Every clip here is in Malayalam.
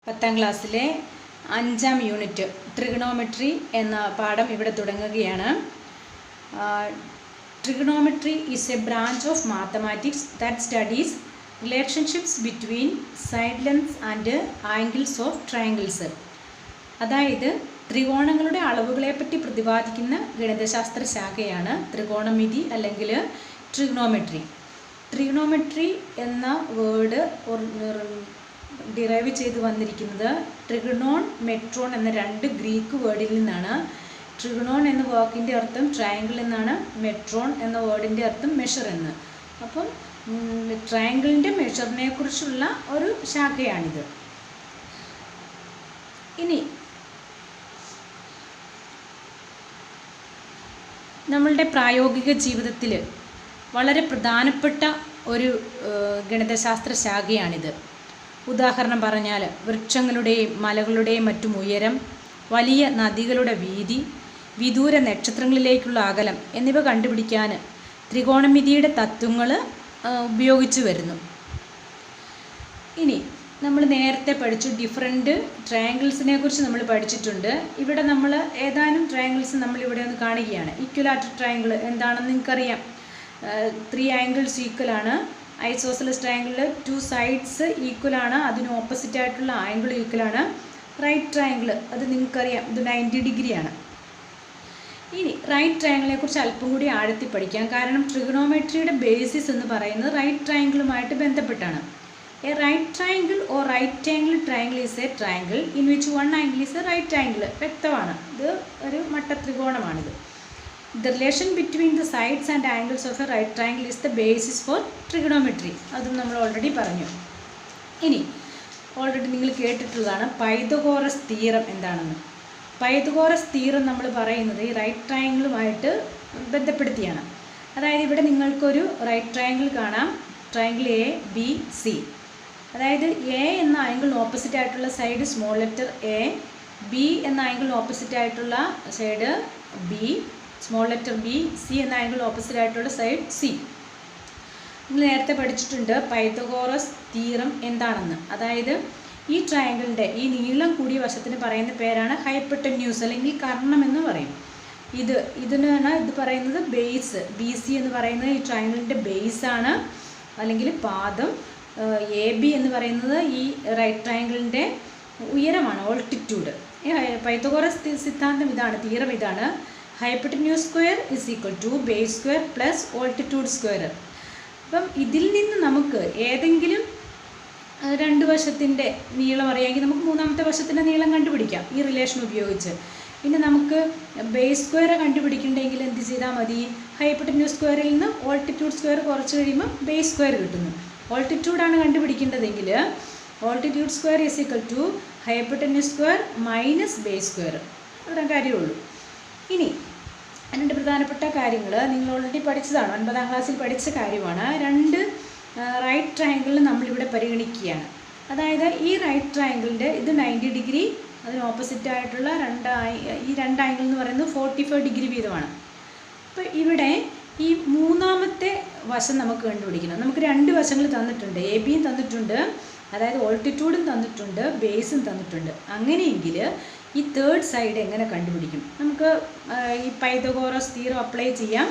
10ാം ക്ലാസ്സിലെ 5ാം യൂണിറ്റ് ട്രിഗണോമെട്രി എന്ന പാഠം ഇവിടെ തുടങ്ങുകയാണ്. Trigonometry is A branch of mathematics that studies relationships between side lengths and angles of triangles. അതായത് ത്രികോണങ്ങളുടെ അളവുകളെപ്പറ്റി പ്രതിപാദിക്കുന്ന ഗണിതശാസ്ത്ര ശാഖയാണ് ത്രികോണമിതി അല്ലെങ്കിൽ ട്രിഗണോമെട്രി. ട്രിഗണോമെട്രി എന്ന വേർഡ് ഡിറൈവ് ചെയ്ത് വന്നിരിക്കുന്നത് ട്രിഗണോൺ, മെട്രോൺ എന്ന രണ്ട് ഗ്രീക്ക് വേർഡിൽ നിന്നാണ്. ട്രിഗണോൺ എന്ന വാക്കിൻ്റെ അർത്ഥം ട്രയാങ്കിൾ എന്നാണ്, മെട്രോൺ എന്ന വേർഡിൻ്റെ അർത്ഥം മെഷർ എന്ന്. അപ്പം ട്രയാങ്കിളിൻ്റെ മെഷറിനെ കുറിച്ചുള്ള ഒരു ശാഖയാണിത്. ഇനി നമ്മളുടെ പ്രായോഗിക ജീവിതത്തിൽ വളരെ പ്രധാനപ്പെട്ട ഒരു ഗണിതശാസ്ത്ര ശാഖയാണിത്. ഉദാഹരണം പറഞ്ഞാൽ വൃക്ഷങ്ങളുടെയും മലകളുടെയും മറ്റും ഉയരം, വലിയ നദികളുടെ വീതി, വിദൂര നക്ഷത്രങ്ങളിലേക്കുള്ള അകലം എന്നിവ കണ്ടുപിടിക്കാൻ ത്രികോണമിതിയുടെ തത്വങ്ങൾ ഉപയോഗിച്ചു വരുന്നു. ഇനി നമ്മൾ നേരത്തെ പഠിച്ചു ഡിഫറെൻറ്റ് ട്രയാങ്കിൾസിനെ കുറിച്ച് നമ്മൾ പഠിച്ചിട്ടുണ്ട്. ഇവിടെ നമ്മൾ ഏതാനും ട്രയാങ്കിൾസ് നമ്മളിവിടെ ഒന്ന് കാണുകയാണ്. ഈക്വലാറ്റർ ട്രയാങ്കിൾ എന്താണെന്ന് നിങ്ങൾക്കറിയാം. 3 ആംഗിൾസ് ഈക്വലാണ്. ഐസോസെലസ് ട്രയാങ്കിളിൽ 2 സൈഡ്സ് ഈക്വലാണ്, അതിന് ഓപ്പോസിറ്റ് ആയിട്ടുള്ള ആംഗിൾ ഈക്വലാണ്. റൈറ്റ് ട്രയാങ്കിൾ അത് നിങ്ങൾക്കറിയാം, ഇത് 90 ഡിഗ്രിയാണ്. ഇനി റൈറ്റ് ട്രയാങ്കിളിനെ കുറിച്ച് അല്പം കൂടി ആഴത്തി പഠിക്കാം. കാരണം ട്രിഗണോമെട്രിയുടെ ബേസിസ് എന്ന് പറയുന്നത് റൈറ്റ് ട്രയാങ്കിളുമായിട്ട് ബന്ധപ്പെട്ടാണ്. A right triangle or right angle triangle is a triangle in which one angle is a right angle. വ്യക്തമാണ്, ഇത് ഒരു മട്ട ത്രികോണമാണിത്. The relation between the sides and angles of a right triangle is the basis for trigonometry. അതും നമ്മൾ ഓൾറെഡി പറഞ്ഞു. ഇനി ഓൾറെഡി നിങ്ങൾ കേട്ടിട്ടുള്ളതാണ് പൈതഗോറസ് തിയറം എന്താണെന്ന്. പൈതഗോറസ് തിയറം നമ്മൾ പറയുന്നത് ഈ റൈറ്റ് ട്രയാങ്കിളുമായിട്ട് ബന്ധപ്പെടുത്തിയാണ്. അതായത് ഇവിടെ നിങ്ങൾക്കൊരു റൈറ്റ് ട്രയാങ്കിൾ കാണാം, ട്രയാങ്കിൾ എ ബി സി. അതായത് എ എന്ന ആംഗിൾ ഓപ്പോസിറ്റ് ആയിട്ടുള്ള side small letter A, B എന്ന ആംഗിൾ ഓപ്പോസിറ്റ് ആയിട്ടുള്ള side B, small letter B, C എന്ന ആംഗിൾ ഓപ്പോസിറ്റ് ആയിട്ടുള്ള സൈഡ് സി. നിങ്ങൾ നേരത്തെ പഠിച്ചിട്ടുണ്ട് പൈതഗോറസ് തിയറം എന്താണെന്ന്. അതായത് ഈ ട്രയാങ്കിളിൻ്റെ ഈ നീളം കൂടിയ വശത്തിന് പറയുന്ന പേരാണ് ഹൈപ്പട്ടന്യൂസ് അല്ലെങ്കിൽ കർണം എന്ന് പറയും. ഇതിനാണ് ഇത് പറയുന്നത് ബേസ്. ബി സി എന്ന് പറയുന്നത് ഈ ട്രയാങ്കിളിൻ്റെ ബേസാണ് അല്ലെങ്കിൽ പാദം. എ ബി എന്ന് പറയുന്നത് ഈ റൈറ്റ് ട്രയാങ്കിളിൻ്റെ ഉയരമാണ്, ഓൾട്ടിറ്റ്യൂഡ്. പൈതഗോറസ് സിദ്ധാന്തം ഇതാണ്, തിയറം ഇതാണ്. Hypotenuse square is equal to base square plus altitude square. അപ്പം ഇതിൽ നിന്ന് നമുക്ക് ഏതെങ്കിലും രണ്ട് വശത്തിൻ്റെ നീളം അറിയാമെങ്കിൽ നമുക്ക് മൂന്നാമത്തെ വശത്തിൻ്റെ നീളം കണ്ടുപിടിക്കാം ഈ റിലേഷൻ ഉപയോഗിച്ച്. പിന്നെ നമുക്ക് ബേസ് സ്ക്വയർ കണ്ടുപിടിക്കണമെങ്കിൽ എന്ത് ചെയ്താൽ മതി? ഹൈപ്പട്ടന്യൂസ് സ്ക്വയറിൽ നിന്ന് ഓൾട്ടിറ്റ്യൂഡ് സ്ക്വയർ കുറച്ച് കഴിയുമ്പോൾ ബേസ് സ്ക്വയർ കിട്ടുന്നു. ഓൾട്ടിറ്റ്യൂഡാണ് കണ്ടുപിടിക്കേണ്ടതെങ്കിൽ altitude square is equal to hypotenuse square minus base square. അത്ര കാര്യമുള്ളൂ. ഇനി രണ്ട് പ്രധാനപ്പെട്ട കാര്യങ്ങൾ നിങ്ങൾ ഓൾറെഡി പഠിച്ചതാണ്, 9ാം ക്ലാസ്സിൽ പഠിച്ച കാര്യമാണ്. രണ്ട് റൈറ്റ് ട്രയാങ്കിൾ നമ്മളിവിടെ പരിഗണിക്കുകയാണ്. അതായത് ഈ റൈറ്റ് ട്രയാങ്കിളിൻ്റെ ഇത് 90 ഡിഗ്രി, അതിന് ഓപ്പോസിറ്റ് ആയിട്ടുള്ള ഈ രണ്ട് ആംഗിൾ എന്ന് പറയുന്നത് 45 ഡിഗ്രി വീതമാണ്. അപ്പോൾ ഇവിടെ ഈ മൂന്നാമത്തെ വശം നമുക്ക് കണ്ടുപിടിക്കണം. നമുക്ക് രണ്ട് വശങ്ങൾ തന്നിട്ടുണ്ട്, എ ബിയും തന്നിട്ടുണ്ട്, അതായത് ഓൾട്ടിറ്റ്യൂഡും തന്നിട്ടുണ്ട്, ബേസും തന്നിട്ടുണ്ട്. അങ്ങനെയെങ്കിൽ ഈ തേർഡ് സൈഡ് എങ്ങനെ കണ്ടുപിടിക്കും? നമുക്ക് ഈ പൈതഗോറസ് തിയറം അപ്ലൈ ചെയ്യാം.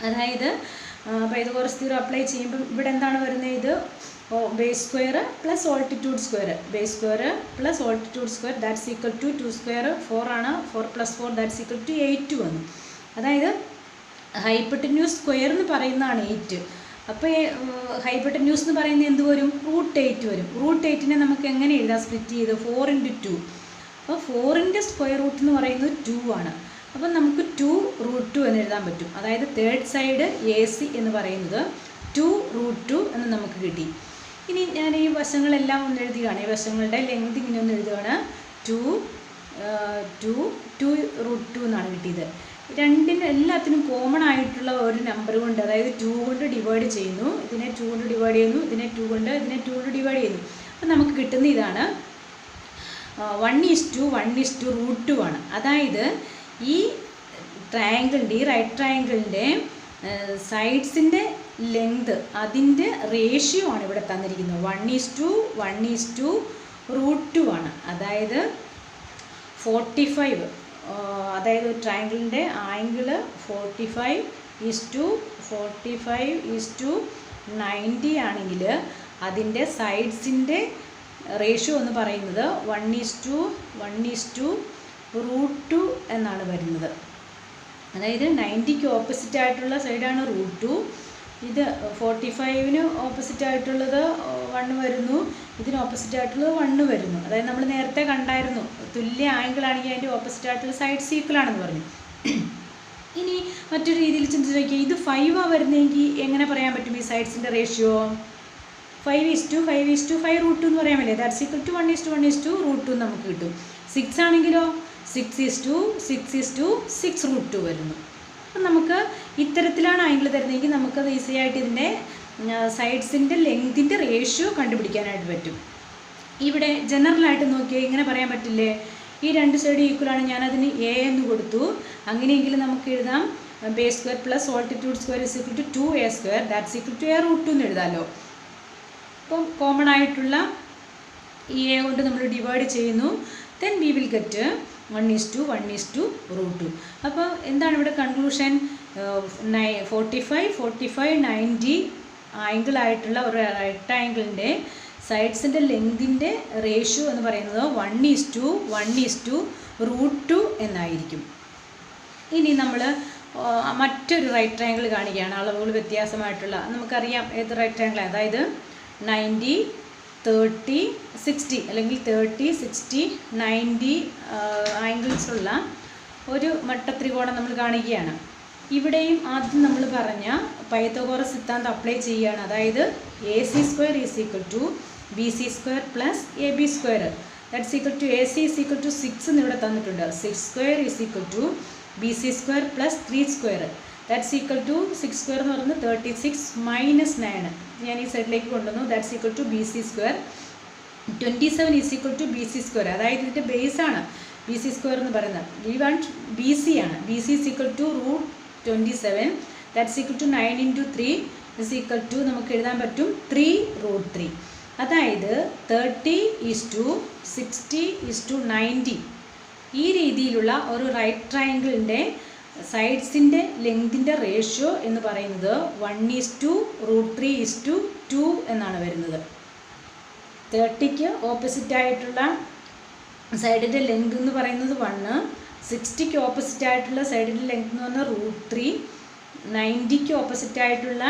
അതായത് പൈതഗോറസ് തിയറം അപ്ലൈ ചെയ്യുമ്പം ഇവിടെ എന്താണ് വരുന്നത്? ഇത് base square plus altitude square, base square plus altitude square that's equal to 2 square 4 ആണ്, 4 + 4 ദാറ്റ്സ് ഈക്വൽ ടു 8 വന്നു. അതായത് ഹൈപ്പട്ടന്യൂസ് സ്ക്വയർ എന്ന് പറയുന്നതാണ് 8. അപ്പോൾ ഹൈപ്പട്ടന്യൂസ് എന്ന് പറയുന്നത് എന്ത് വരും? √8 വരും. √8നെ നമുക്ക് എങ്ങനെ എഴുതാം? സ്പ്ലിറ്റ് ചെയ്ത് 4 × 2. അപ്പോൾ 4ൻ്റെ സ്ക്വയർ റൂട്ട് എന്ന് പറയുന്നത് 2 ആണ്. അപ്പം നമുക്ക് 2√2 എന്ന് എഴുതാൻ പറ്റും. അതായത് തേർഡ് സൈഡ് എ സി എന്ന് പറയുന്നത് 2√2 എന്ന് നമുക്ക് കിട്ടി. ഇനി ഞാൻ ഈ വശങ്ങളെല്ലാം ഒന്ന് എഴുതുകയാണ്. ഈ വശങ്ങളുടെ ലെങ്ത് ഇങ്ങനെ ഒന്ന് എഴുതുകയാണ്. 2√2 എന്നാണ് കിട്ടിയത്. എല്ലാത്തിനും കോമൺ ആയിട്ടുള്ള ഒരു നമ്പർ കൊണ്ട്, അതായത് 2 കൊണ്ട് ഡിവൈഡ് ചെയ്യുന്നു, ഇതിനെ 2 കൊണ്ട് ഡിവൈഡ് ചെയ്യുന്നു, ഇതിനെ 2 കൊണ്ട് ഡിവൈഡ് ചെയ്യുന്നു. അപ്പം നമുക്ക് കിട്ടുന്ന ഇതാണ് 1:1:√2 ആണ്. അതായത് ഈ ട്രയാങ്കിളിൻ്റെ ഈ റൈറ്റ് ട്രയാങ്കിളിൻ്റെ സൈഡ്സിൻ്റെ ലെങ്ത് അതിൻ്റെ റേഷ്യോ ആണ് ഇവിടെ തന്നിരിക്കുന്നത്. 1:1:√2 √2 ആണ്. അതായത് 45, അതായത് ട്രയാങ്കിളിൻ്റെ ആംഗിള് 45:45:90 ആണെങ്കിൽ അതിൻ്റെ സൈഡ്സിൻ്റെ റേഷ്യോ എന്ന് പറയുന്നത് 1:1:√2 എന്നാണ് വരുന്നത്. അതായത് 90ക്ക് ഓപ്പോസിറ്റ് ആയിട്ടുള്ള സൈഡാണ് √2. ഇത് 45-ന് ഓപ്പോസിറ്റ് ആയിട്ടുള്ളത് 1 വരുന്നു, ഇതിന് ഓപ്പോസിറ്റ് ആയിട്ടുള്ളത് 1 വരുന്നു. അതായത് നമ്മൾ നേരത്തെ കണ്ടായിരുന്നു, തുല്യ ആംഗിൾ ആണെങ്കിൽ അതിൻ്റെ ഓപ്പോസിറ്റ് ആയിട്ടുള്ള സൈഡ്സ് ഈക്വൽ ആണെന്ന് പറഞ്ഞു. ഇനി മറ്റൊരു രീതിയിൽ ചിന്തിച്ച് നോക്കിയാൽ ഇത് 5 വരുന്നതെങ്കിൽ എങ്ങനെ പറയാൻ പറ്റും ഈ സൈഡ്സിൻ്റെ റേഷ്യോ? 5:5:5 എന്ന് പറയാൻ പറ്റില്ലേ? ദാറ്റ്സ് ഈക്വൽ ടു 1:1:√2 നമുക്ക് കിട്ടും. 6 ആണെങ്കിലോ 6:6:6 വരുന്നു. അപ്പം നമുക്ക് ഇത്തരത്തിലാണ് ആംഗിൾ തരുന്നതെങ്കിൽ നമുക്കത് ഈസി ആയിട്ട് ഇതിൻ്റെ സൈഡ്സിൻ്റെ ലെങ്തിൻ്റെ റേഷ്യോ കണ്ടുപിടിക്കാനായിട്ട് പറ്റും. ഇവിടെ ജനറലായിട്ട് നോക്കിയാൽ ഇങ്ങനെ പറയാൻ പറ്റില്ലേ? ഈ 2 സൈഡ് ഈക്വലാണ്, ഞാനതിന് എ എന്ന് കൊടുത്തു. അങ്ങനെയെങ്കിൽ നമുക്ക് എഴുതാം base square plus altitude square is equal to 2a², that's equal to a√2 എന്ന് എഴുതാമല്ലോ. അപ്പം കോമൺ ആയിട്ടുള്ള ഈ എ കൊണ്ട് നമ്മൾ ഡിവൈഡ് ചെയ്യുന്നു. Then we will get 1:1:√2. അപ്പോൾ എന്താണ് ഇവിടെ കൺക്ലൂഷൻ? 45:45:90 ആംഗിളായിട്ടുള്ള ഒരു റെക്ടാങ്കിളിൻ്റെ സൈഡ്സിൻ്റെ ലെങ്തിൻ്റെ റേഷ്യോ എന്ന് പറയുന്നത് 1:1:√2 എന്നായിരിക്കും. ഇനി നമ്മൾ മറ്റൊരു റൈറ്റ് ട്രയാങ്കിൾ കാണിക്കുകയാണ്, അളവുകൾ വ്യത്യാസമായിട്ടുള്ള. നമുക്കറിയാം ഏത് റൈറ്റ് ട്രയാങ്കിൾ, അതായത് 90, 30, 60 അല്ലെങ്കിൽ 30, 60, 90 ആംഗിൾസുള്ള ഒരു മട്ടത്രികോണം നമ്മൾ കാണിക്കുകയാണ്. ഇവിടെയും ആദ്യം നമ്മൾ പറഞ്ഞ പൈത്തഗോറസ് സിദ്ധാന്തം അപ്ലൈ ചെയ്യുകയാണ്. അതായത് AC² is equal to BC² plus AB², that's equal to AC is equal to 6 എന്ന് ഇവിടെ തന്നിട്ടുണ്ട്. 6² is equal to BC² plus 3², that's equal to 6² എന്ന് പറയുന്നത് 36 മൈനസ് 9. ഞാൻ ഈ സൈഡിലേക്ക് കൊണ്ടുവന്നു. That's equal to BC². 27 is equal to BC², അതായത് ഇതിൻ്റെ ബേസാണ് BC² എന്ന് പറയുന്നത്. വി വാണ്ട് BC ആണ്. BC is equal to √27, that's equal to 9 × 3 is equal to നമുക്ക് എഴുതാൻ പറ്റും 3√3. അതായത് 30:60:90 ഈ രീതിയിലുള്ള ഒരു റൈറ്റ് ട്രയാങ്കിളിൻ്റെ സൈഡ്സിൻ്റെ ലെങ്തിൻ്റെ റേഷ്യോ എന്ന് പറയുന്നത് 1:√3:2 എന്നാണ് വരുന്നത്. 30ക്ക് ഓപ്പോസിറ്റ് ആയിട്ടുള്ള സൈഡിൻ്റെ ലെങ്ത് എന്ന് പറയുന്നത് 1, 60ക്ക് ഓപ്പോസിറ്റ് ആയിട്ടുള്ള സൈഡിൻ്റെ ലെങ്ത് എന്ന് പറഞ്ഞാൽ √3, 90ക്ക് ഓപ്പോസിറ്റ് ആയിട്ടുള്ള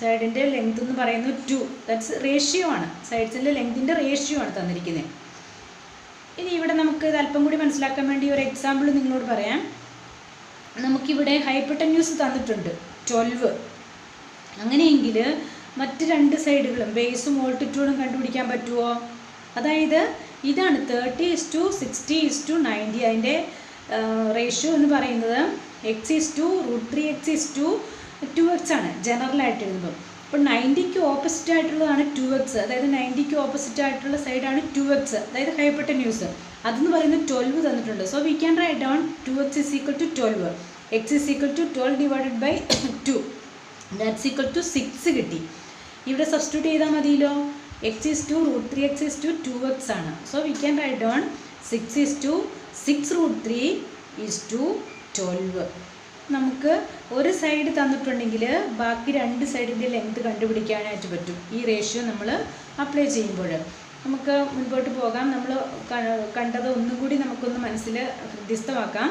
സൈഡിൻ്റെ ലെങ്ത് എന്ന് പറയുന്നത് 2. ദാറ്റ്സ് റേഷ്യോ ആണ്, സൈഡ്സിൻ്റെ ലെങ്തിൻ്റെ റേഷ്യോ ആണ് തന്നിരിക്കുന്നത്. ഇനി ഇവിടെ നമുക്ക് ഇത് അല്പം കൂടി മനസ്സിലാക്കാൻ വേണ്ടി ഒരു എക്സാമ്പിൾ നിങ്ങളോട് പറയാം. നമുക്കിവിടെ ഹൈപ്പോട്ടന്യൂസ് തന്നിട്ടുണ്ട് 12. അങ്ങനെയെങ്കിൽ മറ്റ് 2 സൈഡുകളും ബേസും ഓൾട്ടിറ്റ്യൂഡും കണ്ടുപിടിക്കാൻ പറ്റുമോ? അതായത് ഇതാണ് 30:60:90, അതിൻ്റെ റേഷ്യോ എന്ന് പറയുന്നത് x:√3x:2x ആണ് ജനറലായിട്ട് എഴുതുമ്പോൾ. അപ്പോൾ 90ക്ക് ഓപ്പോസിറ്റ് ആയിട്ടുള്ളതാണ് 2x, അതായത് 90ക്ക് ഓപ്പോസിറ്റ് ആയിട്ടുള്ള സൈഡാണ് 2x, അതായത് ഹൈപ്പോട്ടന്യൂസ്. അതെന്ന് പറയുന്നത് 12 തന്നിട്ടുണ്ട്. So we can write down 2x is equal to 12, x is equal to 12 divided by 2, that's equal to 6 കിട്ടി. ഇവിടെ സബ്സ്റ്റിറ്റ്യൂട്ട് ചെയ്താൽ മതിയല്ലോ. x:√3x:2x ആണ്. So we can write down 6:6√3:12. നമുക്ക് ഒരു സൈഡ് തന്നിട്ടുണ്ടെങ്കിൽ ബാക്കി 2 സൈഡിൻ്റെ ലെങ്ത് കണ്ടുപിടിക്കാനായിട്ട് പറ്റും ഈ റേഷ്യോ നമ്മൾ അപ്ലൈ ചെയ്യുമ്പോൾ. നമുക്ക് മുൻപോട്ട് പോകാം. നമ്മൾ കണ്ടത് ഒന്നും കൂടി നമുക്കൊന്ന് മനസ്സിൽ ഹൃദ്യസ്ഥമാക്കാം.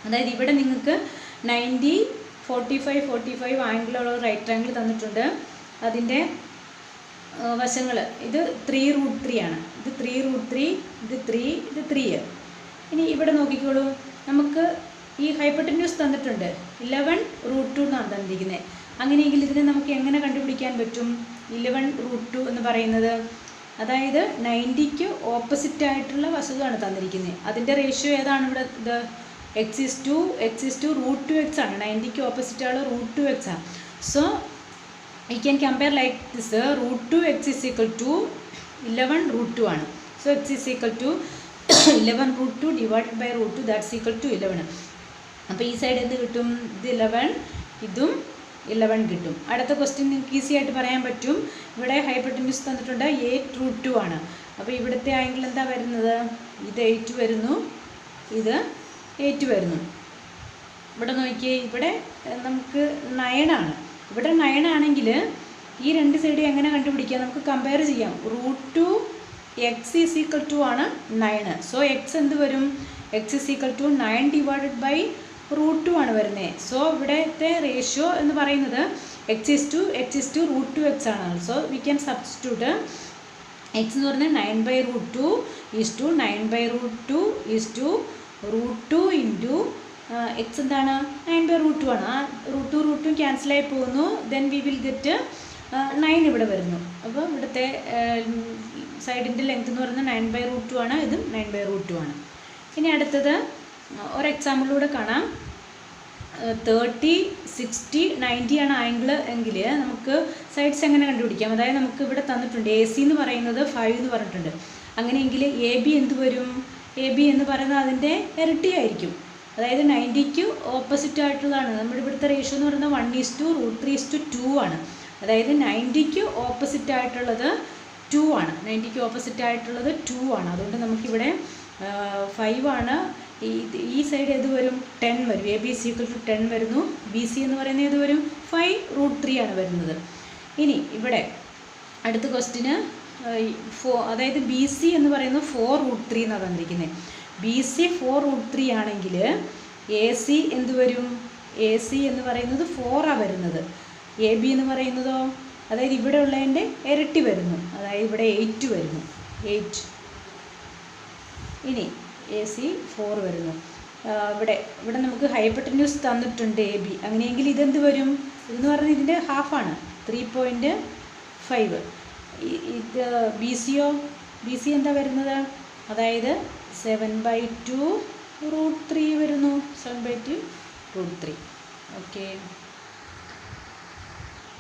അതായത് ഇവിടെ നിങ്ങൾക്ക് 90:45:45 ആംഗിളുള്ള റൈറ്റ് ട്രയാങ്കിൾ തന്നിട്ടുണ്ട്. അതിൻ്റെ വശങ്ങൾ ഇത് 3√3 ആണ്. ഇത് 3√3, ഇത് 3, ഇത് 3. ഇനി ഇവിടെ നോക്കിക്കോളൂ, നമുക്ക് ഈ ഹൈപ്പോട്ടന്യൂസ് തന്നിട്ടുണ്ട് 11√2 എന്നാണ് തന്നിരിക്കുന്നത്. അങ്ങനെയെങ്കിൽ ഇതിനെ നമുക്ക് എങ്ങനെ കണ്ടുപിടിക്കാൻ പറ്റും? 11√2 എന്ന് പറയുന്നത് അതായത് 90ക്ക് ഓപ്പോസിറ്റ് ആയിട്ടുള്ള വശമാണ് തന്നിരിക്കുന്നത്. അതിൻ്റെ റേഷ്യോ ഏതാണ് ഇവിടെ? ഇത് x:2√2x ആണ്. 90ക്ക് ഓപ്പോസിറ്റ് ആയുള്ള √2x ആണ്. So we can compare like this, √2x is equal to 11√2 ആണ്. So x is equal to 11√2 divided by √2, that's equal to 11. അപ്പോൾ ഈ സൈഡ് എന്ത് കിട്ടും? ഇത് 11, ഇതും 11 കിട്ടും. അടുത്ത ക്വസ്റ്റ്യൻ നിങ്ങൾക്ക് ഈസി ആയിട്ട് പറയാൻ പറ്റും. ഇവിടെ ഹൈപ്പോട്ടന്യൂസ് തന്നിട്ടുണ്ട് 8√2 ആണ്. അപ്പോൾ ഇവിടുത്തെ ആംഗിൾ എന്താ വരുന്നത്? ഇത് 8 വരുന്നു, ഇത് 8 വരുന്നു. ഇവിടെ നോക്കിയേ, ഇവിടെ നമുക്ക് 9 ആണ്. ഇവിടെ 9 ആണെങ്കിൽ ഈ രണ്ട് സൈഡ് എങ്ങനെ കണ്ടുപിടിക്കാം? നമുക്ക് കമ്പയർ ചെയ്യാം. √2 x ഈസ് ഈക്വൽ ടു ആണ് 9. സോ എക്സ് എന്ത് വരും? X is equal to 9 divided by √2 ആണ് വരുന്നത്. സോ ഇവിടുത്തെ റേഷ്യോ എന്ന് പറയുന്നത് എക്സ് ഈസ് ടു √2x ആണ്. So we can substitute x എന്ന് പറഞ്ഞാൽ 9/√2 is to 9/√2 is to √2 into x എന്താണ്? 9/√2 ആണ്. ആ √2 ക്യാൻസലായി പോകുന്നു. ദെൻ വി വിൽ ഗെറ്റ് 9 ഇവിടെ വരുന്നു. അപ്പോൾ ഇവിടുത്തെ സൈഡിൻ്റെ ലെങ്ത് എന്ന് പറയുന്നത് 9/√2 ആണ്, ഇതും 9/√2 ആണ്. ഇനി അടുത്തത് ഒരു എക്സാമ്പിളിലൂടെ കാണാം. 30, 60, 90 ആണ് ആംഗിൾ എങ്കിൽ നമുക്ക് സൈഡ്സ് എങ്ങനെ കണ്ടുപിടിക്കാം? അതായത് നമുക്ക് ഇവിടെ തന്നിട്ടുണ്ട് AC എന്ന് പറയുന്നത് 5 എന്ന് പറഞ്ഞിട്ടുണ്ട്. അങ്ങനെയെങ്കിൽ AB എന്ത് വരും? AB എന്ന് പറയുന്നത് അതിൻ്റെ ഇരട്ടിയായിരിക്കും. അതായത് 90ക്ക് ഓപ്പോസിറ്റ് ആയിട്ടുള്ളതാണ്. നമ്മുടെ ഇവിടുത്തെ റേഷ്യോ എന്ന് പറയുന്നത് 1:√3:2 ആണ്. അതായത് 90ക്ക് ഓപ്പോസിറ്റ് ആയിട്ടുള്ളത് 2 ആണ്. 90ക്ക് ഓപ്പോസിറ്റ് ആയിട്ടുള്ളത് 2 ആണ്. അതുകൊണ്ട് നമുക്കിവിടെ 5 ആണ്. ഈ സൈഡ് ഏത് വരും? 10 വരും. AB ഈസ് ഈക്വൽ ടു 10 വരുന്നു. BC എന്ന് പറയുന്നത് ഏത് വരും? 5√3 ആണ് വരുന്നത്. ഇനി ഇവിടെ അടുത്ത ക്വസ്റ്റിന് അതായത് BC എന്ന് പറയുന്നത് 4√3 എന്നാണ് തന്നിരിക്കുന്നത്. BC 4√3 ആണെങ്കിൽ AC എന്ത് വരും? AC എന്ന് പറയുന്നത് 4 ആണ് വരുന്നത്. AB എന്ന് പറയുന്നതോ? അതായത് ഇവിടെ ഉള്ളതിൻ്റെ ഇരട്ടി വരുന്നു. അതായത് ഇവിടെ 8 വരുന്നു. 8. ഇനി AC 4 വരുന്നു. ഇവിടെ നമുക്ക് ഹൈപ്പോട്ടന്യൂസ് തന്നിട്ടുണ്ട് AB. അങ്ങനെയെങ്കിൽ ഇതെന്ത് വരും? ഇതെന്ന് പറഞ്ഞാൽ ഇതിൻ്റെ ഹാഫാണ്, 3.5. ഇത് BC എന്താ വരുന്നത്? അതായത് 7/2√3 വരുന്നു. 7/2√3. ഓക്കെ.